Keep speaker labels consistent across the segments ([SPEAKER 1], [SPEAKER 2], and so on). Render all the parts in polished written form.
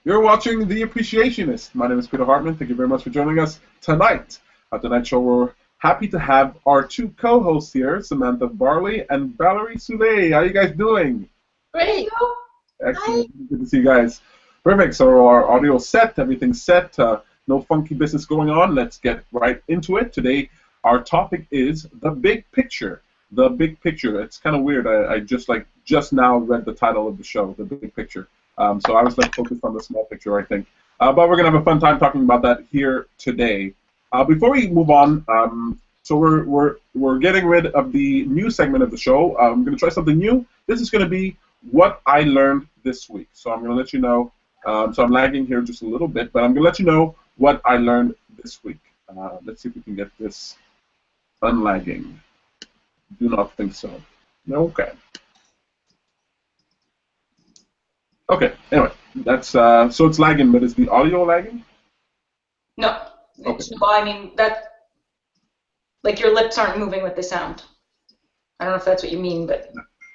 [SPEAKER 1] You're watching The Appreciationist. My name is Peter Hartman. Thank you very much for joining us tonight. At tonight's show, we're happy to have our two co-hosts here, Samantha Barley and Valerie Soule. How you guys doing?
[SPEAKER 2] Great.
[SPEAKER 1] Excellent. Hi. Good to see you guys. Perfect. So our audio's set. Everything's set. No funky business going on. Let's get right into it. Today, our topic is the big picture. The big picture. It's kind of weird. I just now read the title of the show, The Big Picture. So I was focused on the small picture, I think. But we're gonna have a fun time talking about that here today. Before we move on, so we're getting rid of the new segment of the show. I'm gonna try something new. This is gonna be what I learned this week. So I'm gonna let you know. So I'm lagging here just a little bit, but I'm gonna let you know what I learned this week. Let's see if we can get this unlagging. Do not think so. Okay. Okay. Anyway, that's so it's lagging, but is the audio lagging?
[SPEAKER 2] No.
[SPEAKER 1] Okay.
[SPEAKER 2] Well, I mean that, like your lips aren't moving with the sound. I don't know if that's what you mean, but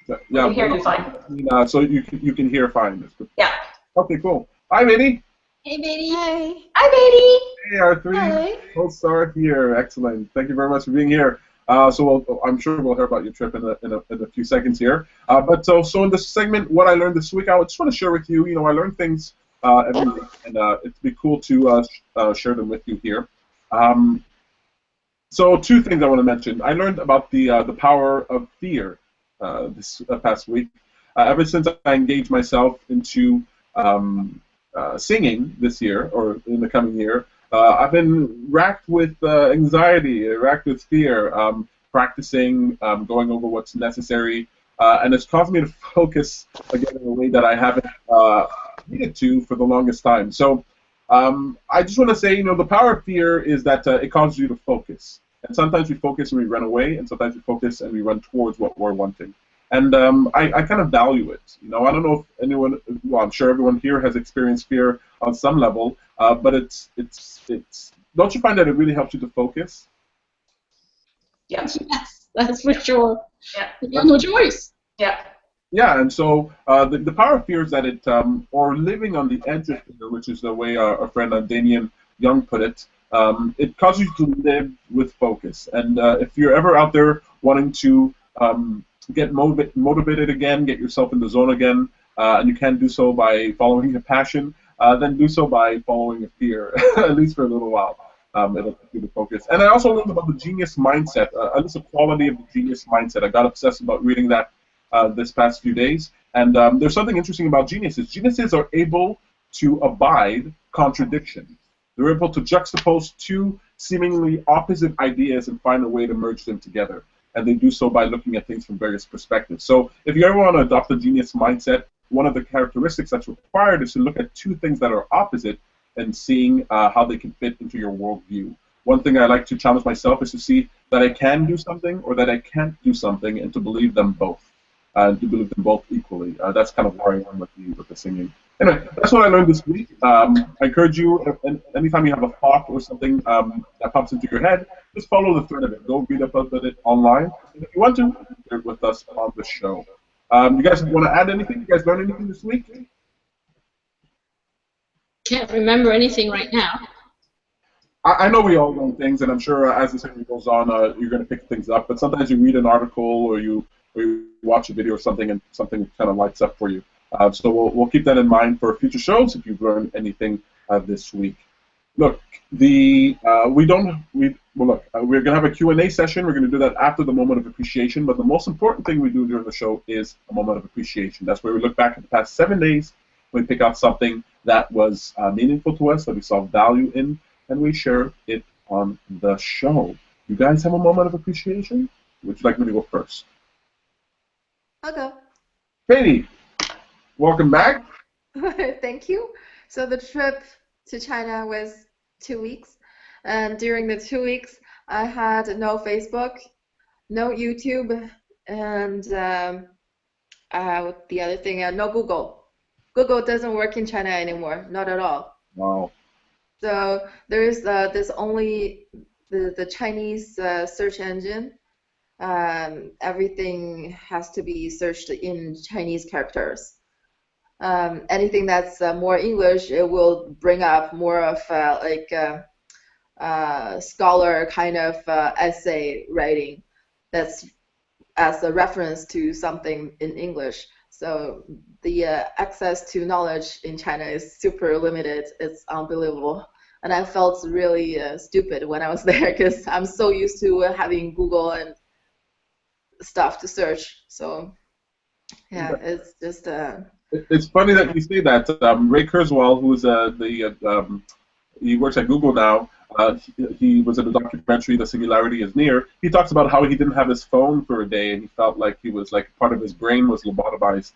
[SPEAKER 1] yeah,
[SPEAKER 2] I can hear you fine.
[SPEAKER 1] So you can hear fine. That's good.
[SPEAKER 2] Yeah.
[SPEAKER 1] Okay, cool. Hi, Beidi.
[SPEAKER 3] Hey, Beidi.
[SPEAKER 2] Hi. Hi, Beidi.
[SPEAKER 1] Hey, our three
[SPEAKER 3] Hi.
[SPEAKER 1] hosts are here. Excellent. Thank you very much for being here. So I'm sure we'll hear about your trip in a few seconds here. But so in this segment, what I learned this week, I just want to share with you. You know, I learn things every week, and it'd be cool to share them with you here. So two things I want to mention. I learned about the power of fear this past week. Ever since I engaged myself into singing this year, or in the coming year, I've been racked with anxiety, racked with fear, practicing, going over what's necessary, and it's caused me to focus again in a way that I haven't needed to for the longest time. So I just want to say, you know, the power of fear is that it causes you to focus. And sometimes we focus and we run away, and sometimes we focus and we run towards what we're wanting. And I kind of value it. You know, I don't know if anyone, well, I'm sure everyone here has experienced fear on some level, but it's. Don't you find that it really helps you to focus?
[SPEAKER 2] Yes.
[SPEAKER 3] Yes, that's for sure.
[SPEAKER 2] Yeah.
[SPEAKER 3] You have no choice.
[SPEAKER 2] Yeah.
[SPEAKER 1] Yeah, and so the power of fear is that it, or living on the edge of fear, which is the way our friend Damien Young put it, it causes you to live with focus. And if you're ever out there wanting to get motivated again, get yourself in the zone again, and you can do so by following your passion, then do so by following a fear, at least for a little while. It'll help you to focus. And I also learned about the genius mindset, at least the quality of the genius mindset. I got obsessed about reading that this past few days. And there's something interesting about geniuses. Geniuses are able to abide contradiction. They're able to juxtapose two seemingly opposite ideas and find a way to merge them together. And they do so by looking at things from various perspectives. So if you ever want to adopt a genius mindset, one of the characteristics that's required is to look at two things that are opposite and seeing how they can fit into your worldview. One thing I like to challenge myself is to see that I can do something or that I can't do something, and to believe them both, and to believe them both equally. That's kind of where I am with the singing. Anyway, that's what I learned this week. I encourage you, anytime you have a thought or something that pops into your head, just follow the thread of it. Go read about it online. And if you want to, share it with us on the show. You guys want to add anything? You guys learn anything this week?
[SPEAKER 3] Can't remember anything right now.
[SPEAKER 1] I know we all learn things, and I'm sure as the segment goes on, you're going to pick things up. But sometimes you read an article or you watch a video or something, and something kind of lights up for you. So we'll keep that in mind for future shows if you've learned anything this week. Look, we're going to have a Q&A session. We're going to do that after the moment of appreciation. But the most important thing we do during the show is a moment of appreciation. That's where we look back at the past 7 days. We pick out something that was meaningful to us, that we saw value in, and we share it on the show. You guys have a moment of appreciation? Would you like me to go first?
[SPEAKER 4] I'll go.
[SPEAKER 1] Beidi, welcome back.
[SPEAKER 4] Thank you. So the trip to China was 2 weeks, and during the 2 weeks, I had no Facebook, no YouTube, and the other thing, no Google. Google doesn't work in China anymore, not at all.
[SPEAKER 1] Wow.
[SPEAKER 4] So there's only the Chinese search engine. Everything has to be searched in Chinese characters. anything that's more English, it will bring up more of scholar kind of essay writing that's as a reference to something in English. So the access to knowledge in China is super limited. It's unbelievable. And I felt really stupid when I was there because I'm so used to having Google and stuff to search. So yeah, it's just
[SPEAKER 1] It's funny that you say that. Ray Kurzweil, who's he works at Google now. He was in a documentary, The Singularity is Near. He talks about how he didn't have his phone for a day, and he felt like he was like part of his brain was lobotomized.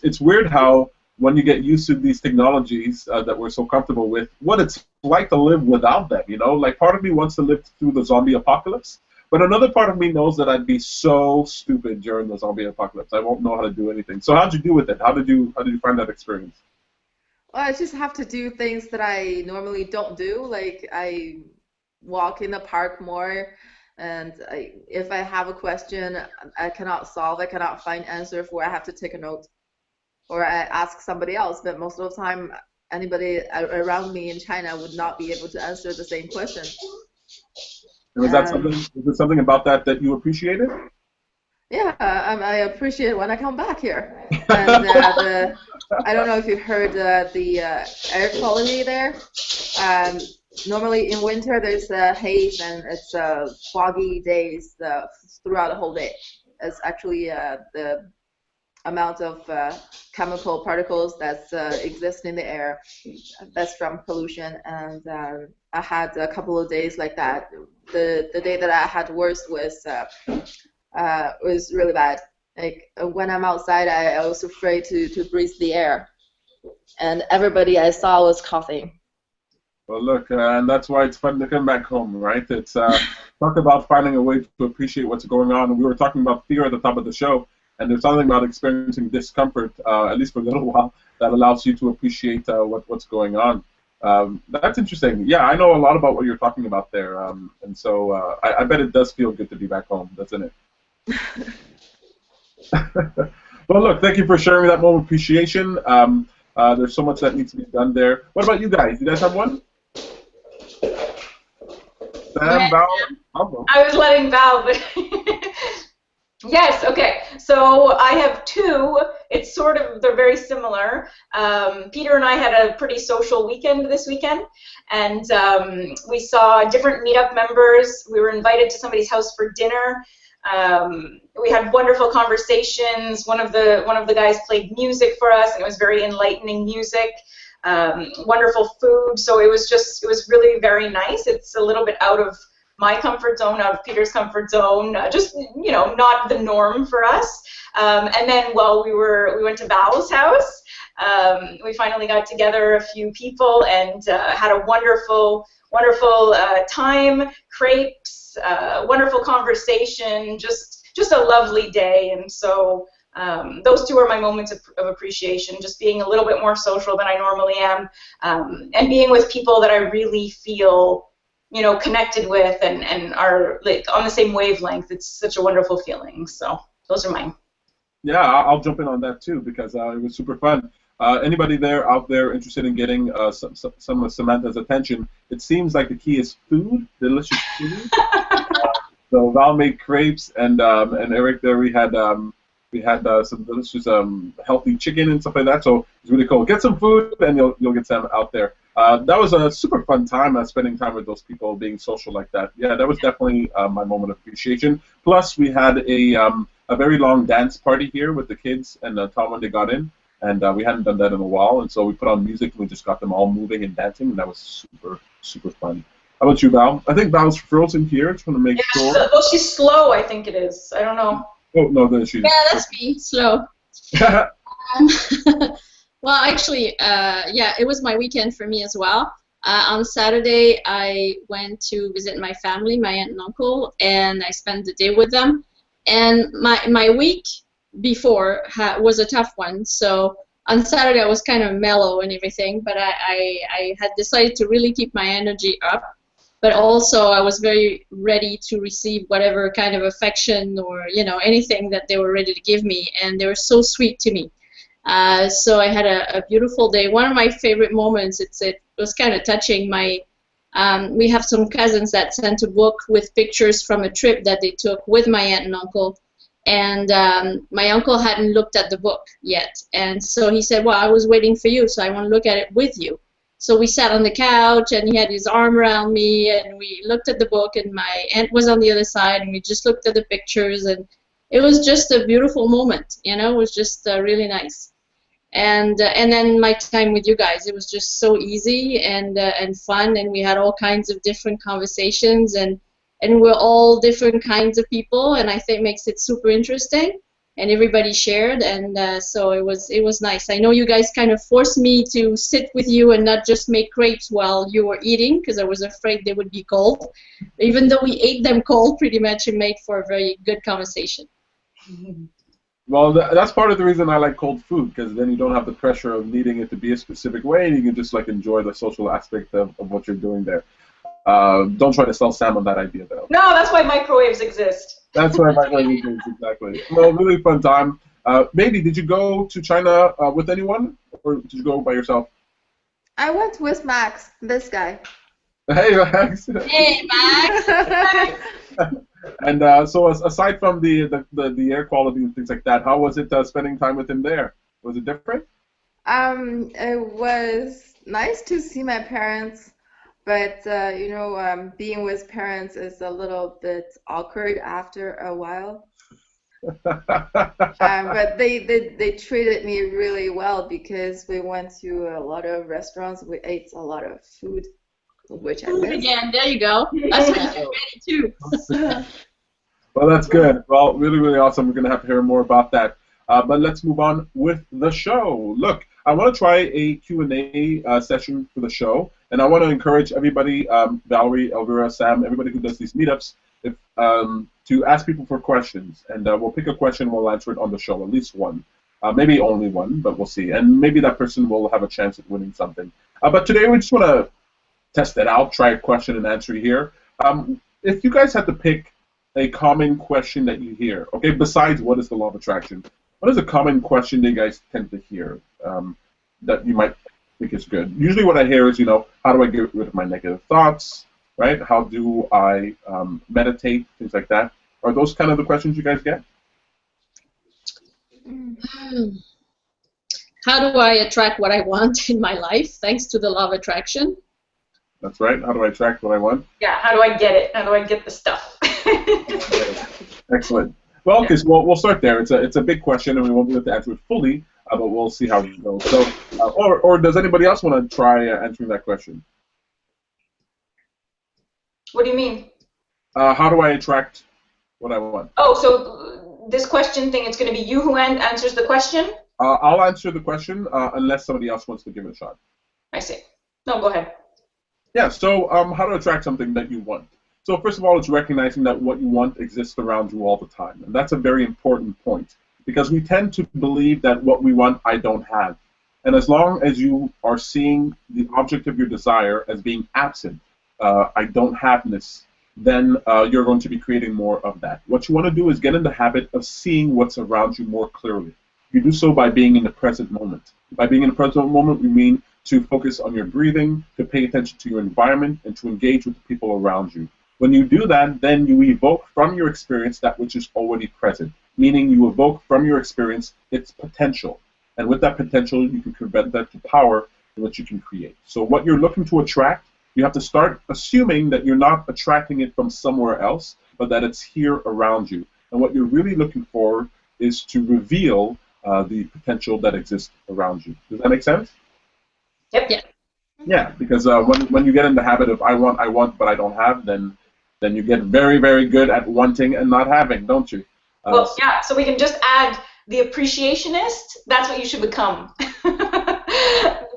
[SPEAKER 1] It's weird how when you get used to these technologies that we're so comfortable with, what it's like to live without them. You know, like part of me wants to live through the zombie apocalypse, but another part of me knows that I'd be so stupid during the zombie apocalypse. I won't know how to do anything. So how'd you do with it? How did you find that experience?
[SPEAKER 4] well, I just have to do things that I normally don't do. Like I walk in the park more, and if I have a question I cannot solve, I cannot find answer for, I have to take a note, or I ask somebody else. But most of the time, anybody around me in China would not be able to answer the same question.
[SPEAKER 1] Was that something? Was there something about that you appreciated?
[SPEAKER 4] Yeah, I appreciate it when I come back here. And I don't know if you heard the air quality there. Normally in winter there's haze and it's foggy days throughout the whole day. It's actually the amount of chemical particles that exist in the air that's from pollution. And I had a couple of days like that. The day that I had worst was really bad. Like when I'm outside, I was afraid to breathe the air, and everybody I saw was coughing.
[SPEAKER 1] Well, look, and that's why it's fun to come back home, right? It's talk about finding a way to appreciate what's going on. And we were talking about fear at the top of the show, and there's something about experiencing discomfort, at least for a little while, that allows you to appreciate what's going on. That's interesting. Yeah, I know a lot about what you're talking about there, and so I bet it does feel good to be back home, doesn't it? Well, look, thank you for sharing that moment of appreciation. There's so much that needs to be done there. What about you guys? You guys have one? Sam, Val?
[SPEAKER 2] I was letting Val, but yes, okay. So I have two. It's sort of, they're very similar. Peter and I had a pretty social weekend this weekend, and we saw different meetup members. We were invited to somebody's house for dinner. We had wonderful conversations. One of the guys played music for us, and it was very enlightening music. Wonderful food. So it was really very nice. It's a little bit out of my comfort zone, out of Peter's comfort zone. Just not the norm for us. And then while we went to Val's house. We finally got together, a few people, and had a wonderful time. Crepes, wonderful conversation, just a lovely day. And so those two are my moments of appreciation, just being a little bit more social than I normally am, and being with people that I really feel connected with and are like on the same wavelength. It's such a wonderful feeling. So those are mine.
[SPEAKER 1] Yeah, I'll jump in on that too because it was super fun. Anybody out there interested in getting some of Samantha's attention? It seems like the key is food, delicious food. So Val made crepes, and Eric there we had some delicious healthy chicken and stuff like that. So it's really cool. Get some food, and you'll get some out there. That was a super fun time, spending time with those people, being social like that. Yeah, that was definitely my moment of appreciation. Plus, we had a very long dance party here with the kids and Tom when they got in. And we hadn't done that in a while, and so we put on music and we just got them all moving and dancing, and that was super, super fun. How about you, Val? I think Val's frozen here. Just want to make sure.
[SPEAKER 2] Well, she's slow, I think it is. I don't know.
[SPEAKER 1] Oh, no, there she is.
[SPEAKER 3] Yeah, that's me, slow. Well, actually, yeah, it was my weekend for me as well. On Saturday, I went to visit my family, my aunt and uncle, and I spent the day with them. And my week before was a tough one, so on Saturday I was kind of mellow and everything, but I had decided to really keep my energy up, but also I was very ready to receive whatever kind of affection or anything that they were ready to give me, and they were so sweet to me. So I had a beautiful day. One of my favorite moments, it was kind of touching. We have some cousins that sent a book with pictures from a trip that they took with my aunt and uncle. And my uncle hadn't looked at the book yet. And so he said, well, I was waiting for you, so I want to look at it with you. So we sat on the couch, and he had his arm around me, and we looked at the book, and my aunt was on the other side, and we just looked at the pictures, and it was just a beautiful moment, you know. It was just really nice. And then my time with you guys, it was just so easy and fun, and we had all kinds of different conversations, and we're all different kinds of people, and I think makes it super interesting. And everybody shared, and so it was nice. I know you guys kind of forced me to sit with you and not just make crepes while you were eating, because I was afraid they would be cold. Even though we ate them cold, pretty much, it made for a very good conversation.
[SPEAKER 1] Well, that's part of the reason I like cold food, because then you don't have the pressure of needing it to be a specific way, and you can just like enjoy the social aspect of what you're doing there. Don't try to sell Sam on that idea, though.
[SPEAKER 2] No, that's why microwaves exist.
[SPEAKER 1] That's why microwaves exist, exactly. Well, really fun time. Beidi, did you go to China with anyone, or did you go by yourself?
[SPEAKER 4] I went with Max, this guy.
[SPEAKER 1] Hey, Max.
[SPEAKER 3] Hey, Max.
[SPEAKER 1] And so, aside from the air quality and things like that, how was it spending time with him there? Was it different?
[SPEAKER 4] It was nice to see my parents. But, you know, being with parents is a little bit awkward after a while. But they treated me really well, because we went to a lot of restaurants. We ate a lot of food, which I missed.
[SPEAKER 3] Again, there you go. That's what you're ready too.
[SPEAKER 1] Well, that's good. Well, really, really awesome. We're going to have to hear more about that. But let's move on with the show. Look, I want to try a Q&A session for the show, and I want to encourage everybody, Valerie, Elvira, Sam, everybody who does these meetups, to ask people for questions. And we'll pick a question, we'll answer it on the show, at least one. Maybe only one, but we'll see. And maybe that person will have a chance at winning something. But today we just want to test it out, try a question and answer here. If you guys had to pick a common question that you hear, okay, besides what is the law of attraction, what is a common question that you guys tend to hear that you might think is good? Usually what I hear is, you know, how do I get rid of my negative thoughts, right? How do I meditate, things like that. Are those kind of the questions you guys get?
[SPEAKER 3] How do I attract what I want in my life, thanks to the law of attraction?
[SPEAKER 1] That's right. How do I attract what I want?
[SPEAKER 2] Yeah, how do I get it? How do I get the stuff?
[SPEAKER 1] Excellent. Well, because we'll start there. It's a big question, and we won't be able to answer it fully, but we'll see how it goes. So, or does anybody else want to try answering that question?
[SPEAKER 2] What do you mean?
[SPEAKER 1] How do I attract what I want?
[SPEAKER 2] Oh, so this question thing, it's going to be you who answers the question?
[SPEAKER 1] I'll answer the question unless somebody else wants to give it a shot.
[SPEAKER 2] I see. No, go ahead.
[SPEAKER 1] Yeah, so how to attract something that you want. So first of all, it's recognizing that what you want exists around you all the time. And that's a very important point, because we tend to believe that what we want, I don't have. And as long as you are seeing the object of your desire as being absent, I don't have-ness, then you're going to be creating more of that. What you want to do is get in the habit of seeing what's around you more clearly. You do so by being in the present moment. By being in the present moment, we mean to focus on your breathing, to pay attention to your environment, and to engage with the people around you. When you do that, then you evoke from your experience that which is already present, meaning you evoke from your experience its potential. And with that potential, you can convert that to power in which you can create. So what you're looking to attract, you have to start assuming that you're not attracting it from somewhere else, but that it's here around you. And what you're really looking for is to reveal the potential that exists around you. Does that make sense?
[SPEAKER 2] Yep. Yeah.
[SPEAKER 1] Yeah, because when you get in the habit of I want, but I don't have, then you get very, very good at wanting and not having, don't you?
[SPEAKER 2] Well, yeah, so we can just add the appreciationist. That's what you should become.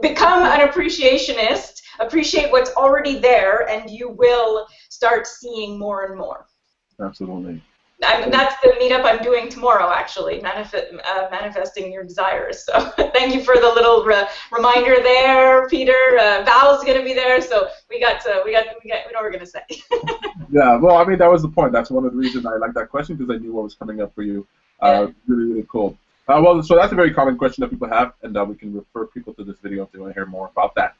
[SPEAKER 2] Become an appreciationist. Appreciate what's already there, and you will start seeing more and more.
[SPEAKER 1] Absolutely.
[SPEAKER 2] That's the meetup I'm doing tomorrow, actually, manifesting your desires. So thank you for the little reminder there, Peter. Val's going to be there, so we know what we're going to say.
[SPEAKER 1] Yeah, well, I mean, that was the point. That's one of the reasons I like that question, because I knew what was coming up for you.
[SPEAKER 2] Yeah.
[SPEAKER 1] Really, really cool. Well, so that's a very common question that people have, and we can refer people to this video if they want to hear more about that.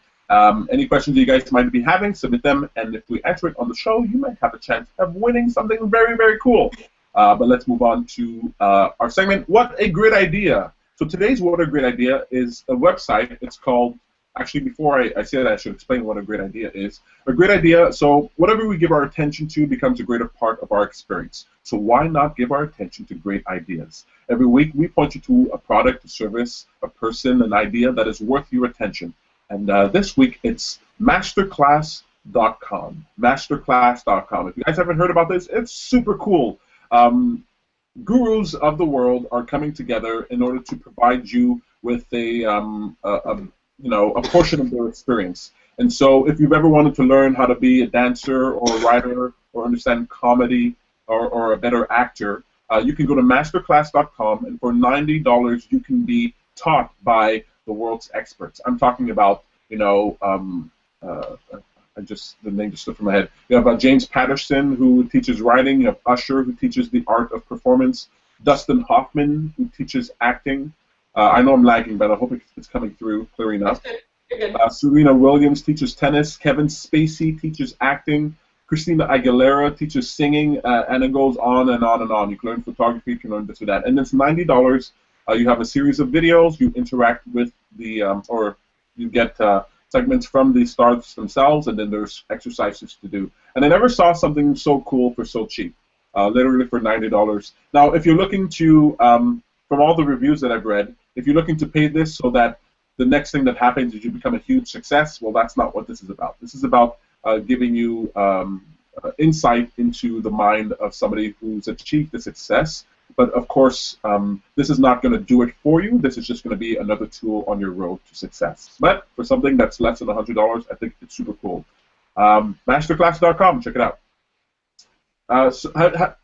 [SPEAKER 1] Any questions you guys might be having, submit them, and if we answer it on the show, you might have a chance of winning something very, very cool. But let's move on to our segment, What a Great Idea. So today's What a Great Idea is a website. It's called, actually, before I say that, I should explain what a great idea is. A great idea, so whatever we give our attention to becomes a greater part of our experience. So why not give our attention to great ideas? Every week, we point you to a product, a service, a person, an idea that is worth your attention. And this week, it's masterclass.com. Masterclass.com. If you guys haven't heard about this, it's super cool. Gurus of the world are coming together in order to provide you with a portion of their experience. And so if you've ever wanted to learn how to be a dancer or a writer or understand comedy or a better actor, you can go to masterclass.com, and for $90 you can be taught by the world's experts. I'm talking about, the name just slipped from my head. You have James Patterson, who teaches writing. You have Usher, who teaches the art of performance. Dustin Hoffman, who teaches acting. I know I'm lagging, but I hope it's coming through clear enough. Serena Williams teaches tennis. Kevin Spacey teaches acting. Christina Aguilera teaches singing, and it goes on and on and on. You can learn photography, you can learn this or that. And it's $90. You have a series of videos. You interact with the, or you get segments from the stars themselves, and then there's exercises to do. And I never saw something so cool for so cheap, literally for $90. Now, if you're looking to, from all the reviews that I've read, if you're looking to pay this so that the next thing that happens is you become a huge success, well, that's not what this is about. This is about giving you insight into the mind of somebody who's achieved the success. But of course, this is not going to do it for you. This is just going to be another tool on your road to success. But for something that's less than $100, I think it's super cool. Masterclass.com, check it out. So,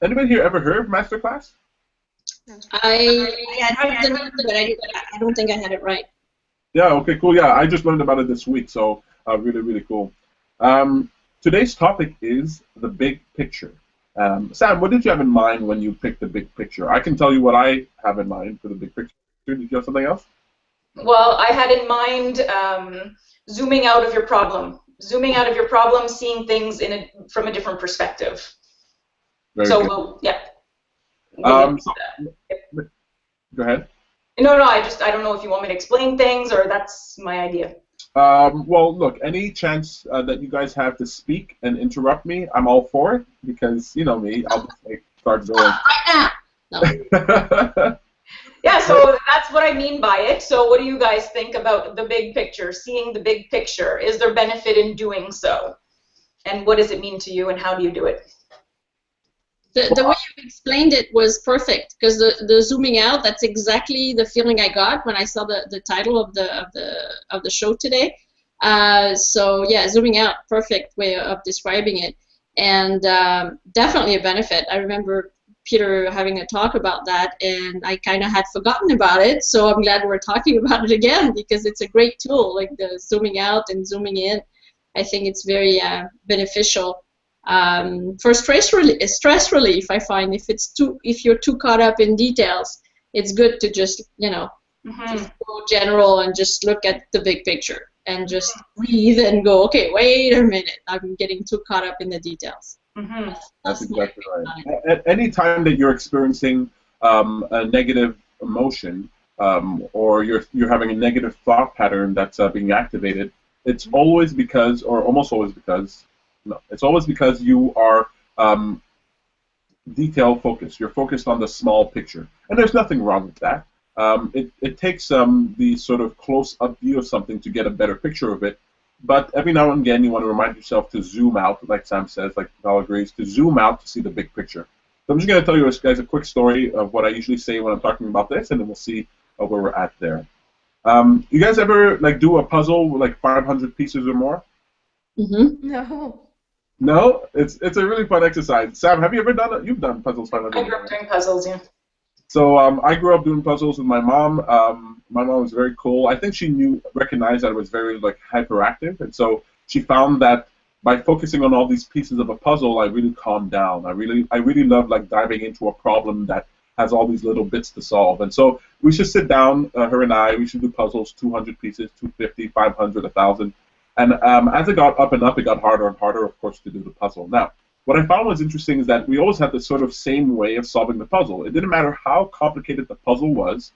[SPEAKER 1] anybody here ever heard of Masterclass?
[SPEAKER 3] I had heard the name, but I don't think I had it right.
[SPEAKER 1] Yeah, okay, cool. Yeah, I just learned about it this week, so really, really cool. Today's topic is the big picture. Sam, what did you have in mind when you picked the big picture? I can tell you what I have in mind for the big picture. Did you have something else?
[SPEAKER 2] Well, I had in mind zooming out of your problem. Zooming out of your problem, seeing things from a different perspective.
[SPEAKER 1] Very
[SPEAKER 2] so,
[SPEAKER 1] good.
[SPEAKER 2] Yeah.
[SPEAKER 1] Go ahead.
[SPEAKER 2] No, I don't know if you want me to explain things, or that's my idea.
[SPEAKER 1] Well, look, any chance that you guys have to speak and interrupt me, I'm all for it, because you know me, I'll just start going.
[SPEAKER 3] Right now. No.
[SPEAKER 2] Yeah, so that's what I mean by it. So what do you guys think about the big picture, seeing the big picture? Is there benefit in doing so? And what does it mean to you, and how do you do it?
[SPEAKER 3] The way you explained it was perfect, because the zooming out, that's exactly the feeling I got when I saw the title of the show today. So yeah, zooming out, perfect way of describing it, and definitely a benefit. I remember Peter having a talk about that, and I kind of had forgotten about it, so I'm glad we're talking about it again, because it's a great tool, like the zooming out and zooming in. I think it's very beneficial. For stress relief, I find if you're too caught up in details, it's good to just just go general and just look at the big picture and just breathe and go, okay, wait a minute, I'm getting too caught up in the details.
[SPEAKER 1] That's exactly right. At any time that you're experiencing a negative emotion, or you're having a negative thought pattern that's being activated, it's always because, or almost always because. No, it's always because you are detail focused. You're focused on the small picture, and there's nothing wrong with that. It takes the sort of close-up view of something to get a better picture of it, but every now and again you want to remind yourself to zoom out, like Sam says, like Val agrees, to zoom out to see the big picture. So I'm just going to tell you guys a quick story of what I usually say when I'm talking about this, and then we'll see where we're at there. You guys ever do a puzzle with like 500 pieces or more?
[SPEAKER 4] No.
[SPEAKER 1] No, it's a really fun exercise. Sam, have you ever done it? You've done puzzles 500.
[SPEAKER 2] I grew up doing puzzles, yeah.
[SPEAKER 1] So I grew up doing puzzles with my mom. My mom was very cool. I think she recognized that I was very hyperactive, and so she found that by focusing on all these pieces of a puzzle, I really calmed down. I really love diving into a problem that has all these little bits to solve. And so we should sit down, her and I, we should do puzzles, 200 pieces, 250, 500, 1,000. And as it got up and up, it got harder and harder, of course, to do the puzzle. Now, what I found was interesting is that we always had the sort of same way of solving the puzzle. It didn't matter how complicated the puzzle was,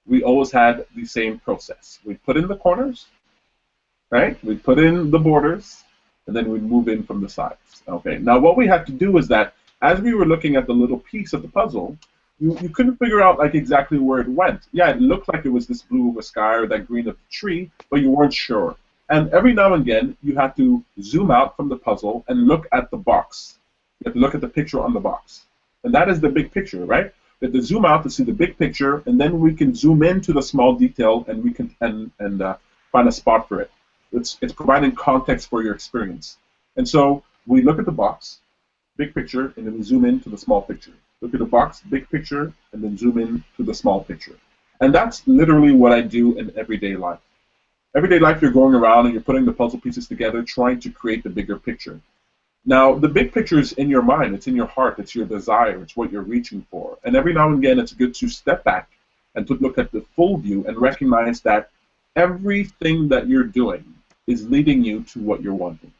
[SPEAKER 1] we always had the same process. We'd put in the corners, right? We'd put in the borders, and then we'd move in from the sides. Okay. Now, what we had to do is that as we were looking at the little piece of the puzzle, you couldn't figure out like exactly where it went. Yeah, it looked like it was this blue of a sky or that green of the tree, but you weren't sure. And every now and again, you had to zoom out from the puzzle and look at the box. You have to look at the picture on the box. And that is the big picture, right? We have to zoom out to see the big picture, and then we can zoom into the small detail, and we can find a spot for it. It's providing context for your experience. And so we look at the box, big picture, and then we zoom into the small picture. Look at the box, big picture, and then zoom in to the small picture. And that's literally what I do in everyday life. Everyday life, you're going around and you're putting the puzzle pieces together, trying to create the bigger picture. Now, the big picture is in your mind, it's in your heart, it's your desire, it's what you're reaching for. And every now and again, it's good to step back and to look at the full view and recognize that everything that you're doing is leading you to what you're wanting.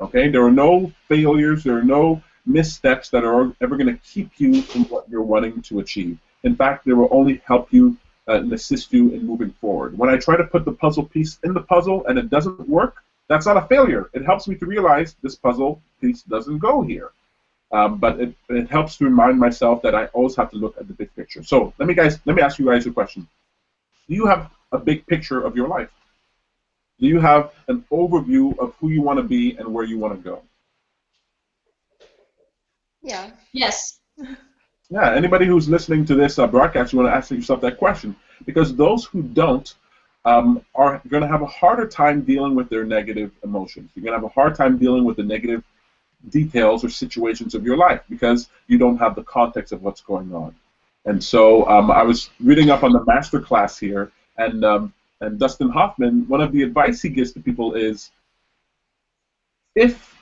[SPEAKER 1] Okay? There are no failures, there are no missteps that are ever going to keep you from what you're wanting to achieve. In fact, they will only help you and assist you in moving forward. When I try to put the puzzle piece in the puzzle and it doesn't work, that's not a failure. It helps me to realize this puzzle piece doesn't go here. But it helps to remind myself that I always have to look at the big picture. So let me ask you guys a question. Do you have a big picture of your life? Do you have an overview of who you want to be and where you want to go?
[SPEAKER 4] Yeah.
[SPEAKER 3] Yes.
[SPEAKER 1] Yeah, anybody who's listening to this broadcast, you want to ask yourself that question. Because those who don't are going to have a harder time dealing with their negative emotions. You're going to have a hard time dealing with the negative details or situations of your life because you don't have the context of what's going on. And so I was reading up on the master class here, and Dustin Hoffman, one of the advice he gives to people is, if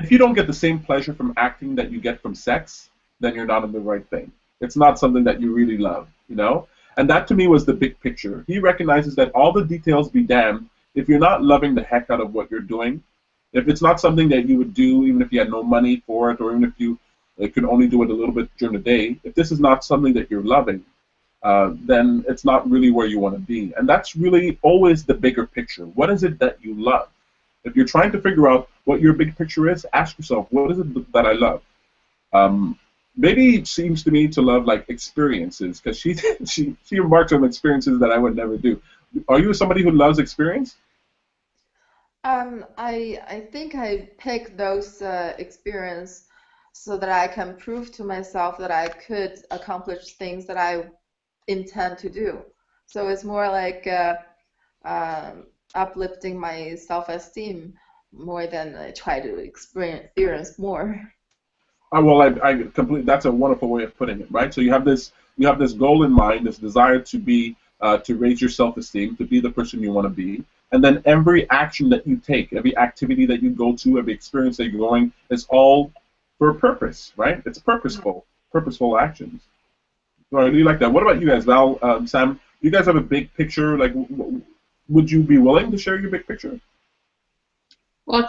[SPEAKER 1] you don't get the same pleasure from acting that you get from sex, then you're not in the right thing. It's not something that you really love, you know? And that to me was the big picture. He recognizes that all the details be damned, if you're not loving the heck out of what you're doing, if it's not something that you would do even if you had no money for it, or even if you could only do it a little bit during the day, if this is not something that you're loving, then it's not really where you want to be. And that's really always the bigger picture. What is it that you love? If you're trying to figure out what your big picture is, ask yourself, what is it that I love? Beidi seems to me to love like experiences, because she embarks on experiences that I would never do. Are you somebody who loves experience?
[SPEAKER 4] I think I pick those experience so that I can prove to myself that I could accomplish things that I intend to do. So it's more like uplifting my self-esteem more than I try to experience more.
[SPEAKER 1] Well, I completely. That's a wonderful way of putting it, right? So you have this goal in mind, this desire to be to raise your self-esteem, to be the person you want to be, and then every action that you take, every activity that you go to, every experience that you're going, is all for a purpose, right? It's purposeful actions. Right? Do you like that? What about you guys, Val, Sam? Do you guys have a big picture? Like, would you be willing to share your big picture?
[SPEAKER 3] Well,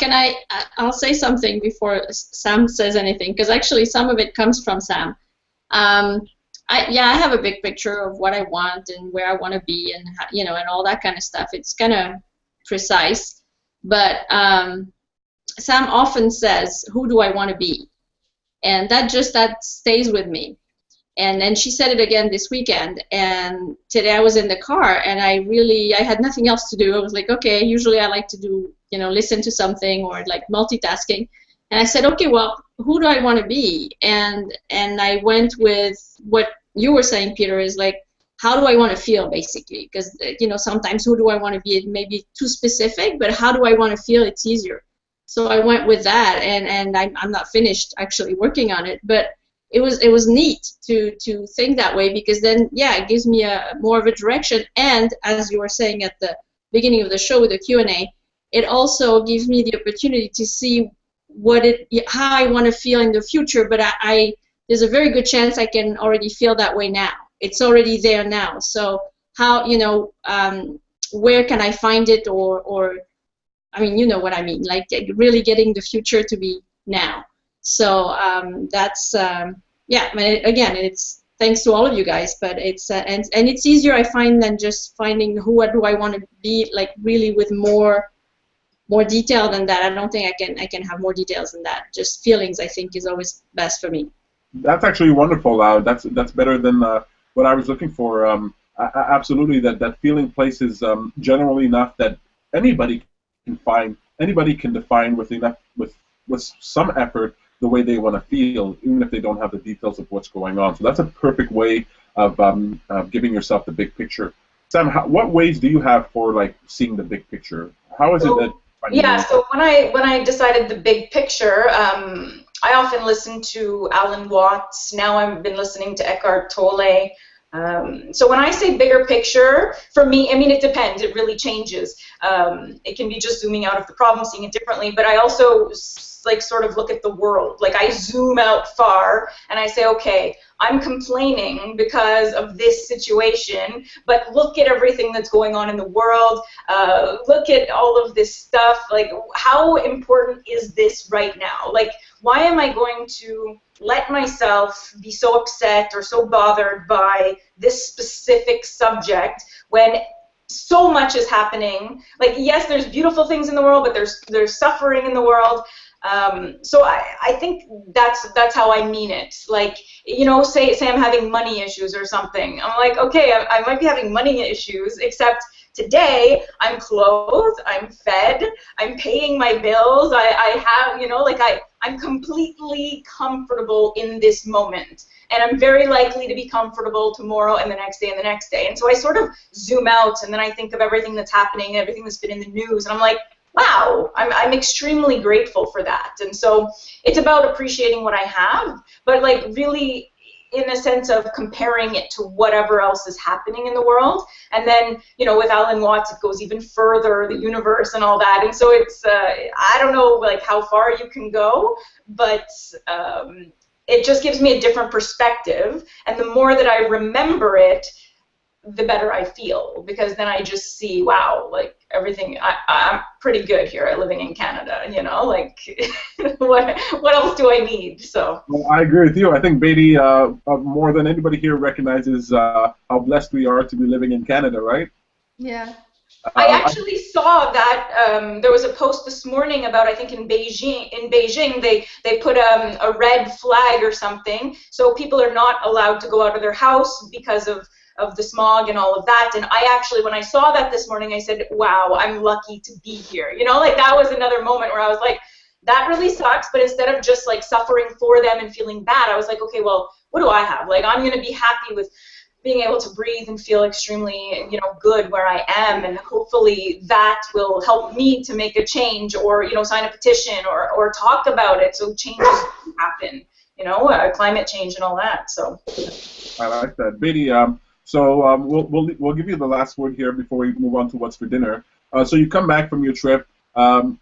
[SPEAKER 3] I'll say something before Sam says anything, because actually some of it comes from Sam. I have a big picture of what I want and where I want to be, and and all that kind of stuff. It's kind of precise, but Sam often says, "Who do I want to be?" And that stays with me. And then she said it again this weekend, and today I was in the car, and I had nothing else to do. I was like, okay, usually I like to do, listen to something or like multitasking. And I said, okay, well, who do I want to be? And I went with what you were saying, Peter, is like, how do I want to feel, basically? Because, sometimes who do I want to be? It may be too specific, but how do I want to feel? It's easier. So I went with that, and I'm not finished actually working on it, but it was neat to think that way, because then, it gives me more of a direction. And as you were saying at the beginning of the show with the Q&A, it also gives me the opportunity to see how I want to feel in the future. But I there's a very good chance I can already feel that way now. It's already there now. So how, where can I find it, or I mean, you know what I mean, like really getting the future to be now. So that's yeah. I mean, again, it's thanks to all of you guys, but it's and it's easier, I find, than just finding what do I want to be, like really with more detail than that. I don't think I can have more details than that. Just feelings, I think, is always best for me.
[SPEAKER 1] That's actually wonderful. That's better than what I was looking for. Absolutely, that feeling place is generally enough that anybody anybody can define with enough with some effort the way they want to feel, even if they don't have the details of what's going on. So that's a perfect way of giving yourself the big picture. Sam, what ways do you have for like seeing the big picture? How is it that?
[SPEAKER 2] Yeah, so when I decided the big picture, I often listen to Alan Watts. Now I've been listening to Eckhart Tolle. So when I say bigger picture, for me, I mean, it depends. It really changes. It can be just zooming out of the problem, seeing it differently, but I also like sort of look at the world. Like I zoom out far and I say, okay, I'm complaining because of this situation, but look at everything that's going on in the world. Look at all of this stuff. Like, how important is this right now? Like, why am I going to let myself be so upset or so bothered by this specific subject when so much is happening? Like, yes, there's beautiful things in the world, but there's suffering in the world. So I think that's how I mean it. Like, you know, say I'm having money issues or something. I'm like, okay, I might be having money issues, except today I'm clothed, I'm fed, I'm paying my bills, I have, you know, like I'm completely comfortable in this moment. And I'm very likely to be comfortable tomorrow and the next day and the next day. And so I sort of zoom out and then I think of everything that's happening, everything that's been in the news, and I'm like, wow, I'm extremely grateful for that. And so it's about appreciating what I have, but like really in a sense of comparing it to whatever else is happening in the world. And then, you know, with Alan Watts, it goes even further, the universe and all that. And so it's, I don't know like how far you can go, but it just gives me a different perspective. And the more that I remember it, the better I feel, because then I just see, wow, like everything, I'm pretty good here living in Canada, you know, like what else do I need? So.
[SPEAKER 1] Well, I agree with you. I think Beidi, more than anybody here, recognizes how blessed we are to be living in Canada, right?
[SPEAKER 4] Yeah.
[SPEAKER 2] I actually saw that there was a post this morning about, I think in Beijing they put a red flag or something, so people are not allowed to go out of their house because of the smog and all of that. And I actually, when I saw that this morning, I said, wow, I'm lucky to be here. You know, like that was another moment where I was like, that really sucks, but instead of just like suffering for them and feeling bad, I was like, okay, well, what do I have? Like, I'm going to be happy with being able to breathe and feel extremely, you know, good where I am, and hopefully that will help me to make a change, or, you know, sign a petition or talk about it so changes happen, you know, climate change and all that. So
[SPEAKER 1] I like that. Beidi, so we'll give you the last word here before we move on to what's for dinner. So you come back from your trip. If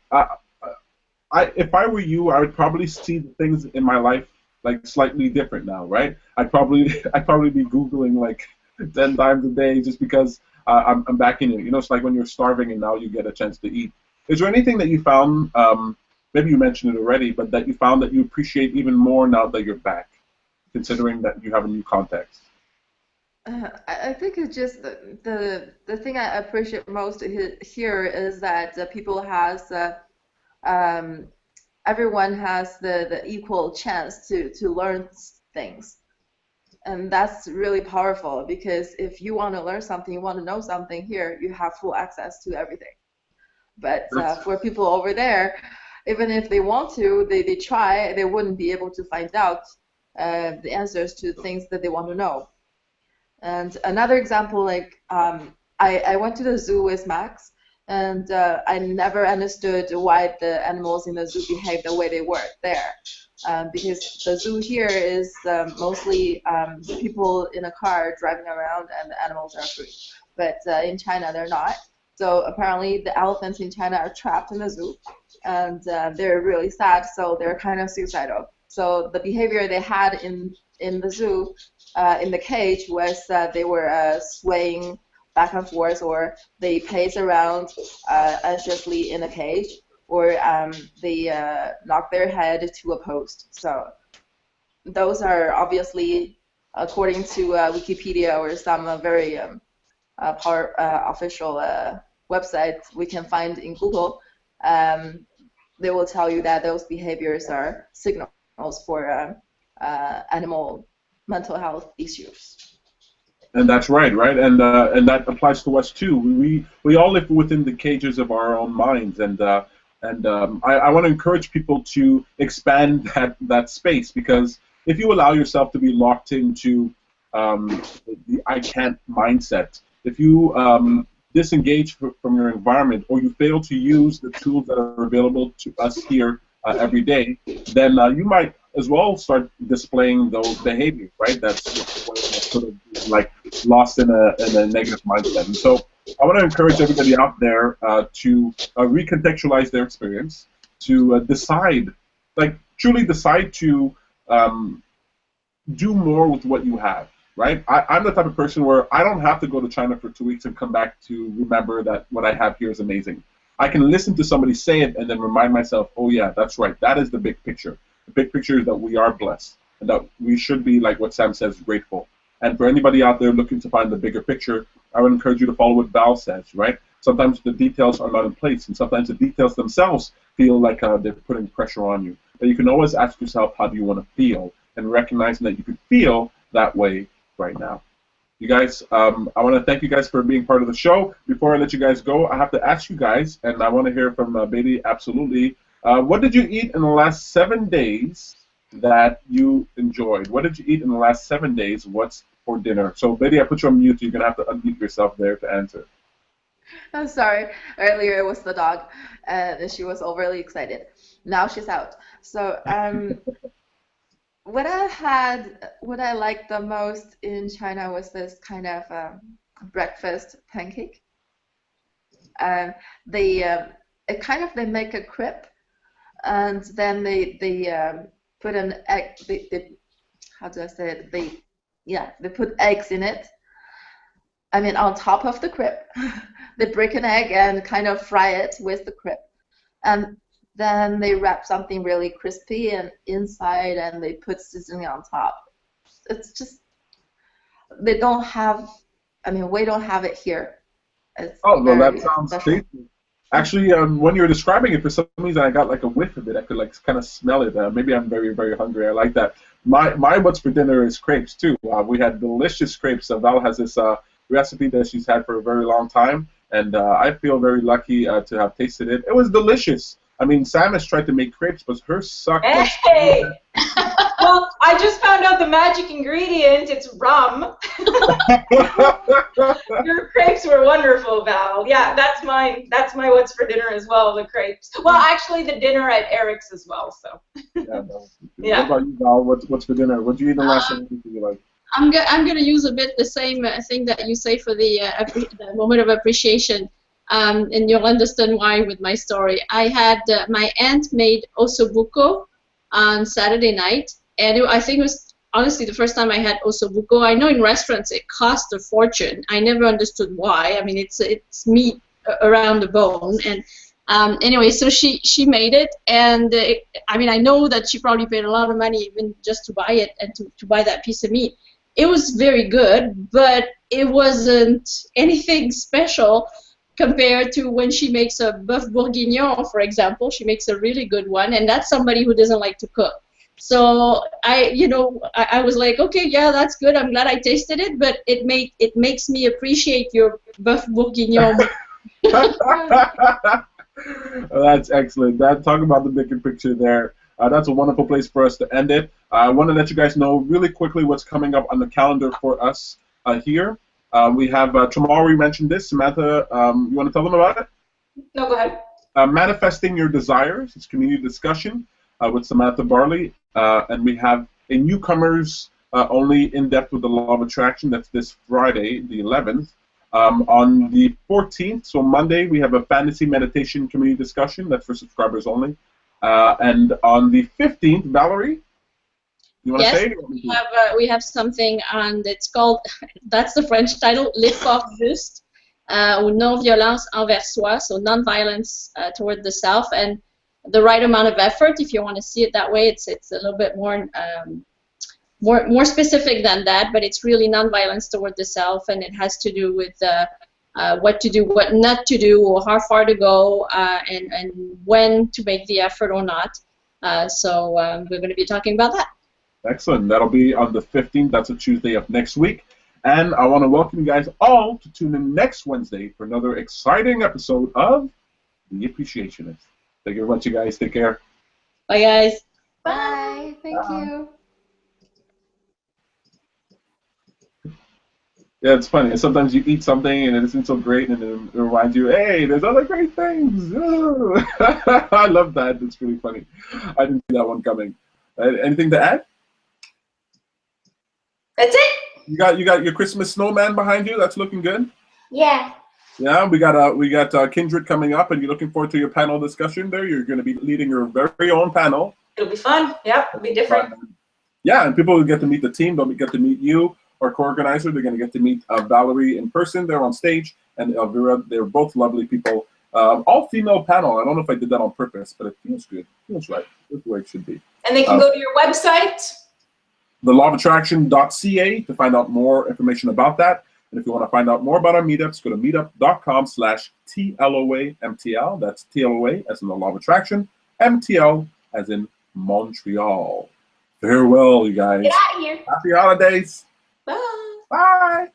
[SPEAKER 1] I were you, I would probably see things in my life like slightly different now, right? I'd probably be Googling like 10 times a day just because I'm back in it. You know, it's like when you're starving and now you get a chance to eat. Is there anything that you found, maybe you mentioned it already, but that you found that you appreciate even more now that you're back, considering that you have a new context?
[SPEAKER 4] I think it's just the thing I appreciate most here is that people has everyone has the equal chance to learn things, and that's really powerful, because if you want to learn something, you want to know something, here you have full access to everything. But for people over there, even if they want to, they try, they wouldn't be able to find out the answers to things that they want to know. And another example, like I went to the zoo with Max, and I never understood why the animals in the zoo behave the way they were there, because the zoo here is mostly people in a car driving around, and the animals are free. But in China, they're not. So apparently, the elephants in China are trapped in the zoo, and they're really sad. So they're kind of suicidal. So the behavior they had in the zoo, in the cage, was they were swaying back and forth, or they pace around anxiously in a cage, or they knock their head to a post. So those are obviously, according to Wikipedia or some very official websites we can find in Google, they will tell you that those behaviors are signals for animal mental health issues.
[SPEAKER 1] And that's right, right? And that applies to us too. We all live within the cages of our own minds, and I want to encourage people to expand that space, because if you allow yourself to be locked into the I can't mindset, if you disengage from your environment, or you fail to use the tools that are available to us here every day, then you might as well start displaying those behaviors, right? That's sort of like lost in a negative mindset. And so I want to encourage everybody out there to recontextualize their experience, to decide, like truly decide to do more with what you have, right? I'm the type of person where I don't have to go to China for 2 weeks and come back to remember that what I have here is amazing. I can listen to somebody say it and then remind myself, oh yeah, that's right, that is the big picture. The big picture is that we are blessed, and that we should be, like what Sam says, grateful. And for anybody out there looking to find the bigger picture, I would encourage you to follow what Val says, right? Sometimes the details are not in place, and sometimes the details themselves feel like they're putting pressure on you. But you can always ask yourself, how do you want to feel? And recognizing that you can feel that way right now. You guys, I want to thank you guys for being part of the show. Before I let you guys go, I have to ask you guys, and I want to hear from Beidi, absolutely. What did you eat in the last 7 days that you enjoyed? What did you eat in the last 7 days? What's for dinner? So, Beidi, I put you on mute. You're going to have to unmute yourself there to answer.
[SPEAKER 4] I'm sorry. Earlier it was the dog, and she was overly excited. Now she's out. So, what I liked the most in China was this kind of breakfast pancake. They make a crepe, and then they put an egg. How do I say it? They put eggs in it. I mean, on top of the crepe, they break an egg and kind of fry it with the crepe, and then they wrap something really crispy and inside, and they put seasoning on top. It's just, they don't have, I mean, we don't have it here. It's
[SPEAKER 1] well, that sounds tasty. Actually, when you were describing it, for some reason I got like a whiff of it. I could like kind of smell it. Maybe I'm very, very hungry. I like that. My what's for dinner is crepes too. We had delicious crepes. Val has this recipe that she's had for a very long time, and I feel very lucky to have tasted it. It was delicious. I mean, Sam has tried to make crepes, but hers sucked.
[SPEAKER 2] Hey! Well, I just found out the magic ingredient. It's rum. Your crepes were wonderful, Val. Yeah, that's mine. That's my what's for dinner as well, the crepes. Well, actually, the dinner at Eric's as well. So.
[SPEAKER 1] Yeah. What about you, Val? What's for dinner? What did you eat the last time you like?
[SPEAKER 3] I'm gonna use a bit the same thing that you say for the moment of appreciation. And you'll understand why with my story. I had my aunt made ossobuco on Saturday night, and I think it was honestly the first time I had ossobuco. I know in restaurants it costs a fortune. I never understood why. I mean, it's meat around the bone, and anyway, so she made it, and I mean, I know that she probably paid a lot of money even just to buy it and to buy that piece of meat. It was very good, but it wasn't anything special compared to when she makes a bœuf bourguignon, for example. She makes a really good one, and that's somebody who doesn't like to cook. So I was like, okay, yeah, that's good. I'm glad I tasted it, but it makes me appreciate your bœuf bourguignon.
[SPEAKER 1] That's excellent. Talk about the bigger picture there. That's a wonderful place for us to end it. I want to let you guys know really quickly what's coming up on the calendar for us here. We have, tomorrow we mentioned this. Samantha, you want to tell them about it?
[SPEAKER 2] No, go ahead.
[SPEAKER 1] Manifesting Your Desires. It's community discussion with Samantha Barley. And we have a newcomers only in-depth with the law of attraction. That's this Friday, the 11th. On the 14th, so Monday, we have a fantasy meditation community discussion. That's for subscribers only. And on the 15th, Valerie? You want to
[SPEAKER 3] Yes,
[SPEAKER 1] say it? Or
[SPEAKER 3] we have something on. It's called. That's the French title. L'effort juste, ou non-violence envers soi. So non-violence toward the self, and the right amount of effort. If you want to see it that way, it's a little bit more more specific than that. But it's really non-violence toward the self, and it has to do with what to do, what not to do, or how far to go, and when to make the effort or not. So we're going to be talking about that.
[SPEAKER 1] Excellent. That'll be on the 15th. That's a Tuesday of next week. And I want to welcome you guys all to tune in next Wednesday for another exciting episode of The Appreciationist. Thank you very much, you guys. Take care.
[SPEAKER 3] Bye, guys.
[SPEAKER 4] Bye. Thank you.
[SPEAKER 1] Yeah, it's funny. Sometimes you eat something and it isn't so great, and it reminds you, hey, there's other great things. I love that. It's really funny. I didn't see that one coming. Anything to add?
[SPEAKER 2] That's it.
[SPEAKER 1] You got your Christmas snowman behind you. That's looking good.
[SPEAKER 2] Yeah.
[SPEAKER 1] Yeah, we got Kindred coming up, and you're looking forward to your panel discussion there. You're going to be leading your very own panel.
[SPEAKER 2] It'll be fun. Yep, it'll be different.
[SPEAKER 1] Yeah, and people will get to meet the team. They'll get to meet you, our co-organizer. They're going to get to meet Valerie in person. They're on stage, and Elvira. They're both lovely people. All female panel. I don't know if I did that on purpose, but it feels good. It feels right. That's the way it should be.
[SPEAKER 2] And they can go to your website.
[SPEAKER 1] thelawofattraction.ca to find out more information about that. And if you want to find out more about our meetups, go to meetup.com/TLOA-MTL. That's TLOA as in the Law of Attraction, MTL as in Montreal. Farewell, you guys.
[SPEAKER 2] Get out of here.
[SPEAKER 1] Happy holidays.
[SPEAKER 2] Bye.
[SPEAKER 1] Bye.